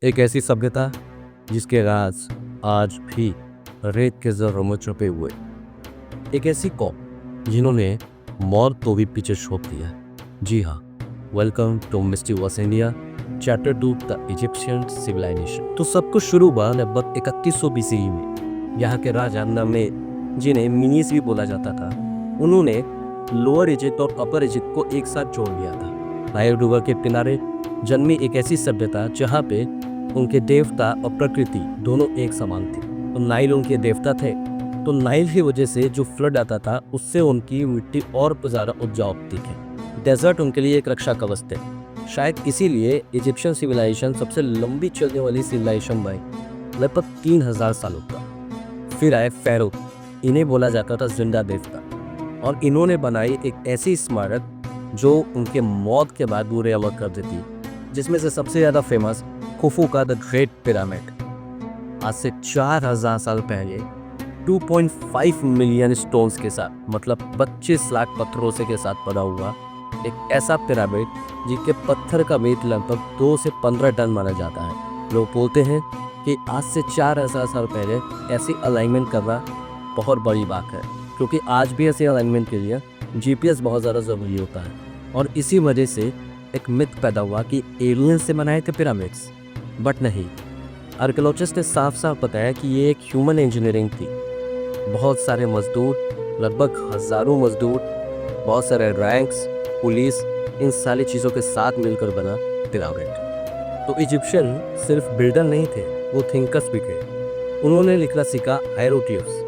एक ऐसी सभ्यता जिसके राज आज भी रेत के जर्रों में छुपे हुए। एक ऐसी कौम जिन्होंने मौत को भी पीछे छोड़ दिया। जी हाँ, welcome to mysterious India chapter 2 the Egyptian civilization. तो सब कुछ शुरू हुआ लगभग 3100 बीसीई में। यहाँ के राजा नमे, जिन्हें मिनीस भी बोला जाता था, उन्होंने लोअर इजिप्ट और अपर इजिप्ट को एक साथ जोड़ दिया था। नाइल रिवर के किनारे जन्मी एक ऐसी सभ्यता जहाँ पे उनके देवता और प्रकृति दोनों एक समान थे। तो नाइल उनके देवता थे, तो नाइल की वजह से जो फ्लड आता था उससे उनकी मिट्टी और ज़्यादा उपजाऊ थी। डेजर्ट उनके लिए एक रक्षा कवच थे। शायद इसीलिए इजिप्शियन सिविलाइजेशन सबसे लंबी चलने वाली सिविलाइजेशन बनी, लगभग 3000 सालों का। फिर आए फेरो, इन्हें बोला जाता था जिंदा देवता, और इन्होंने बनाई एक ऐसी स्मारक जो उनके मौत के बाद बुरे अमल कर देती, जिसमें से सबसे ज़्यादा फेमस खुफू का द ग्रेट पिरामिड। आज से 4000 साल पहले 2.5 मिलियन स्टोन्स के साथ, मतलब 25 लाख पत्थरों से के साथ बना हुआ एक ऐसा पिरामिड जिसके पत्थर का वेट लगभग 2 से 15 टन माना जाता है। लोग बोलते हैं कि आज से 4000 साल पहले ऐसी अलाइनमेंट करना बहुत बड़ी बात है, क्योंकि आज भी ऐसे अलाइनमेंट के लिए जीपीएस बहुत ज़्यादा ज़रूरी होता है। और इसी वजह से एक मिथ पैदा हुआ कि एलियन से बनाए थे पिरामिड्स, बट नहीं। आर्कियोलॉजिस्ट ने साफ साफ बताया कि ये एक ह्यूमन इंजीनियरिंग थी। बहुत सारे मजदूर, लगभग हज़ारों मजदूर, बहुत सारे रैंक्स, पुलिस, इन सारी चीज़ों के साथ मिलकर बना पिरामिड। तो इजिप्शियन सिर्फ बिल्डर नहीं थे, वो थिंकर्स भी थे। उन्होंने लिखना सीखा हायरोग्लिफ्स,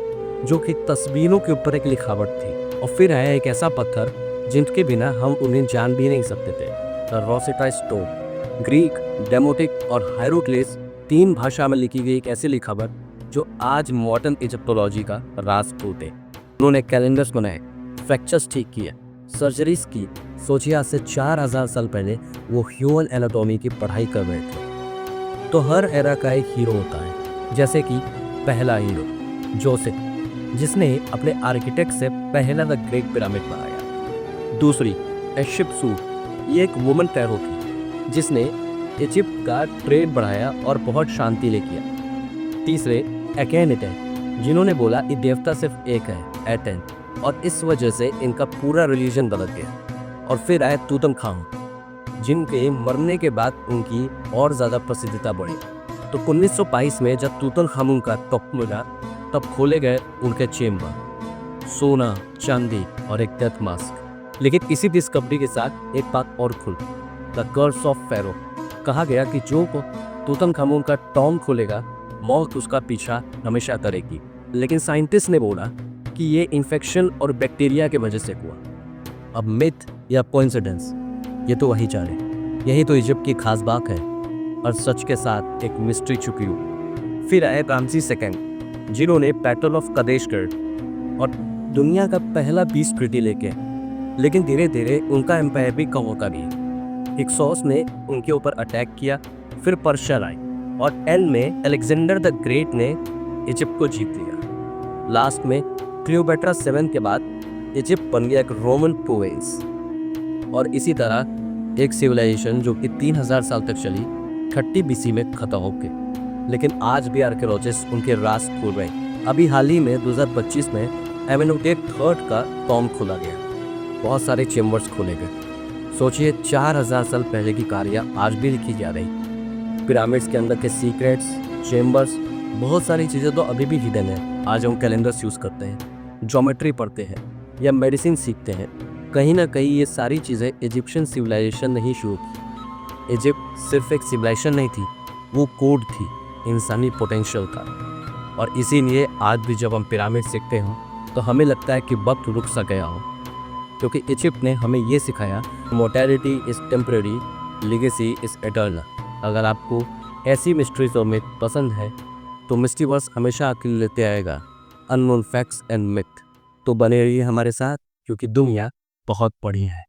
जो कि तस्वीरों के ऊपर एक लिखावट थी। और फिर आया एक ऐसा पत्थर जिनके बिना हम उन्हें जान भी नहीं सकते थे, the Rosetta stone. Greek, demotic और हायरोग्लिफ्स 3 भाषा में लिखी गई एक ऐसी लिखावट जो आज मॉडर्न इजिप्टोलॉजी का राज खोलते। उन्होंने कैलेंडर्स बनाए, फ्रैक्चर्स ठीक किए, सर्जरीज की। सोचिए, आज से 4000 साल पहले वो ह्यूमन एनाटॉमी की पढ़ाई कर रहे थे। तो हर एरा का एक हीरो होता है, जैसे कि पहला हीरो जोसेफ, जिसने अपने आर्किटेक्ट से पहला द ग्रेट पिरामिड बनाया। दूसरी एशिप्सू, ये एक वुमन टेरो थी जिसने इजिप्ट का ट्रेड बढ़ाया और बहुत शांति ले किया। तीसरे एकेनेटन, जिन्होंने बोला कि देवता सिर्फ एक है, एटेन, और इस वजह से इनका पूरा रिलीजन बदल गया। और फिर आए तूतनखामुन, जिनके मरने के बाद उनकी और ज़्यादा प्रसिद्धता बढ़ी। तो 1922 में जब तूतनखामुन का टॉप मिला, तब खोले गए उनके चेम्बर, सोना, चांदी और एक डेथ मास्क। लेकिन इसी डिस्कवरी के साथ एक बात और खुल, द कर्स ऑफ फेरो। कहा गया कि जो तूतनखामुन का टॉम खोलेगा, मौत उसका पीछा हमेशा करेगी। लेकिन साइंटिस्ट ने बोला कि ये इन्फेक्शन और बैक्टीरिया की वजह से हुआ। अब मिथ या कोइंसिडेंस, ये तो वही जाने। यही तो इजिप्ट की खास बात है, और सच के साथ एक मिस्ट्री छुपी हुई। फिर आए रामसेस सेकंड, जिन्होंने बैटल ऑफ कदेश कर और दुनिया का पहला पीस ट्रीटी लेके। लेकिन धीरे धीरे उनका एम्पायर भी कम होता गया। हिक्सोस ने उनके ऊपर अटैक किया, फिर पर्शिया आई, और एंड में अलेक्जेंडर द ग्रेट ने इजिप्ट को जीत लिया। लास्ट में क्लियोपेट्रा 7 के बाद इजिप्ट बन गया एक रोमन प्रोविंस। और इसी तरह एक सिविलाइजेशन जो कि 3000 साल तक चली, 30 बीसी में खत्म हो गई। लेकिन आज भी आर्कियोलॉजिस्ट उनके राज खोल रहे हैं। अभी हाल ही में 2025 में एमेनोटेट III का टॉम खोला गया, बहुत सारे चेम्बर्स खोले गए। सोचिए, 4000 साल पहले की कहानियाँ आज भी लिखी जा रही। पिरामिड्स के अंदर के सीक्रेट्स, चेम्बर्स, बहुत सारी चीज़ें तो अभी भी हिडन है। आज हम कैलेंडर्स यूज़ करते हैं, ज्योमेट्री पढ़ते हैं या मेडिसिन सीखते हैं। कहीं ना कहीं ये सारी चीज़ें इजिप्शियन सिविलाइजेशन ने ही शुरू की। इजिप्ट सिर्फ एक सिविलाइजेशन नहीं थी, वो कोड थी इंसानी पोटेंशियल का। और इसीलिए आज भी जब हम पिरामिड सीखते हो तो हमें लगता है कि वक्त रुक सा गया हो, क्योंकि इजिप्ट ने हमें ये सिखाया, mortality is temporary, legacy is eternal. अगर आपको ऐसी मिस्ट्रीज और मिथ पसंद है तो मिस्टीवर्स हमेशा आपके लिए लेते आएगा अननोन फैक्ट्स एंड मिथ। तो बने रहिए हमारे साथ, क्योंकि दुनिया बहुत बड़ी है।